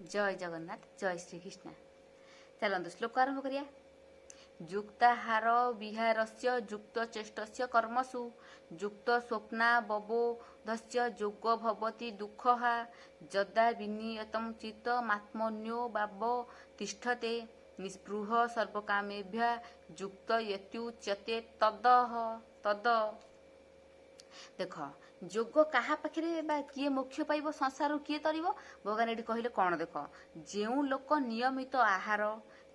जय जगन्नाथ जय श्रीकृष्ण। चलतु श्लोक आरंभ करिया। युक्ताहार विहारस्य युक्त चेष्टस्य कर्मसु युक्त स्वप्ना बबोधस्य योग भवति दुःखहा जदा विनियतं चित्तमात्मन्यो बाव तिष्ठते निस्पृह सर्वकामेभ्य युक्त यत्युच्यते तद। देख जोग क्या पाखे किए मोक्ष पाइब संसार किए तर भगवान ये कहले कौन देख जो लोक नियमित आहार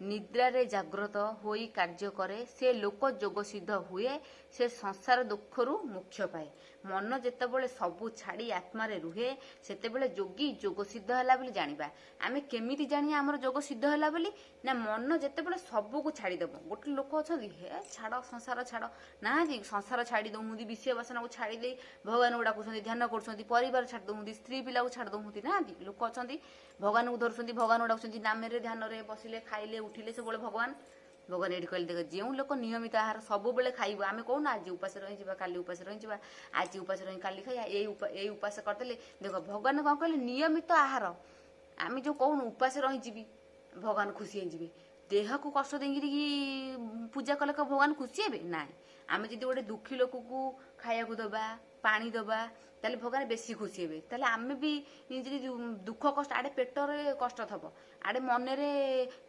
निद्रारे जाग्रत होई कार्य करे से लोक जोग सिद्ध हुए से संसार दुखरु मोक्ष पाए। मन जेतेबेले सबू छाड़ी आत्मारे रुहे सेतेबेले जोगी जोग सिद्ध होला बोली जानिबा। आमे केमिति जानिया हमर जोग सिद्ध होला बोली ना मन जेतेबेले सबू को छाड़ी देबो। गोटे लोक अछंती हे छाड़ संसार छाड़ ना जी संसार छाड़ी दउमुदी विषय वासना को छाड़ी दे भगवान को डाकुछंती ध्यान करछंती परिवार छाड़ दउमुदी स्त्री पिला को छाड़ दउमुदी ना जी लोक अछंती भगवान को धरछंती भगवान को डाकुछंती नाम रे ध्यान रे बसिले खाइले उठिले सब भगवान भगवान ये कहले देख जो लोक नियमित आहार सब बेले खाइबो आमे कहूना आज उपास रही जावा काली उपास रही जावा आज उपास रही काली खाइया ए उपास करदेले देख भगवान कौन कहले नियमित आहार आमे जो कहून उपास रही जीवी भगवान खुशी होइजिबे। देह को कष्ट देंगी पूजा कले भगवान खुशी हे ना आमे जदि गोटे दुखी लोक को खाया को दबा पानी दबा ताले भगवान बेसी खुशी हे। ताले आमे भी जदि दुख कष्ट आड़े पेटरे कष्ट थब आड़े मनरे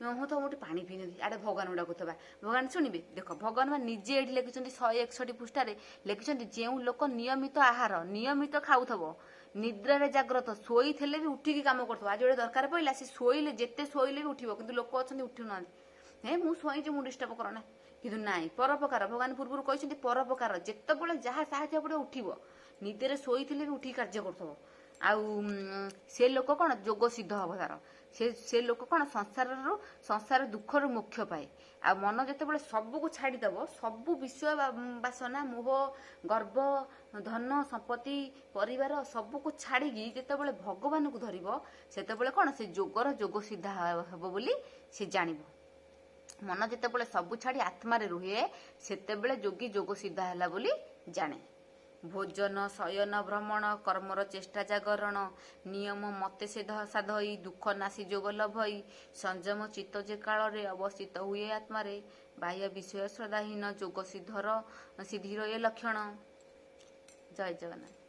हो तो गोटे पानी पी नी आड़े भगवान डाकुवा भगवान शुणवे। देख भगवान निजे ये लिखिं 161 पृष्ठार लिखिं जो लोक नियमित आहार नियमित खाऊ निद्रारे जाग्रत शोई थे भी उठिकी कम कर आज जो दरकार पड़ा सी शोले जिते शोले भी उठो कि लोक अच्छा उठू ना हे मुझे शोची मुझे डिस्टर्ब करना कि ना परोपकार भगवान पूर्व कहते परोपकार जितेबाला जहाँ साहय पड़े उठब निदेरे शोई थे भी उठिकी कार्य कर से लोक कौन जोग सिद्ध हम तार से लोक कौन संसार दुखर मोक्ष पाए। आ मन जिते सबू छाड़ीदेव सबू विषय बासना मोह गर्व धन संपत्ति परिवार सबू छाड़ी जिते भगवान को धरब से कौन से जोगर जोग सिद्धा हे बोली से जान मन जिते सबू छाड़ी आत्मारे रुहे सेतेबेले जोगी जोग सिद्धा है बोली जाने। भोजन शयन भ्रमण कर्मर चेष्टा जागरण नियम मते से साधई दुख नासी जोग लभई संयम चित्त जे काल अवस्थित हुए आत्मारे बाह्य विषय श्रद्धाहीन जोग सिद्धर सिद्धिर ये लक्षण। जय जगन्नाथ।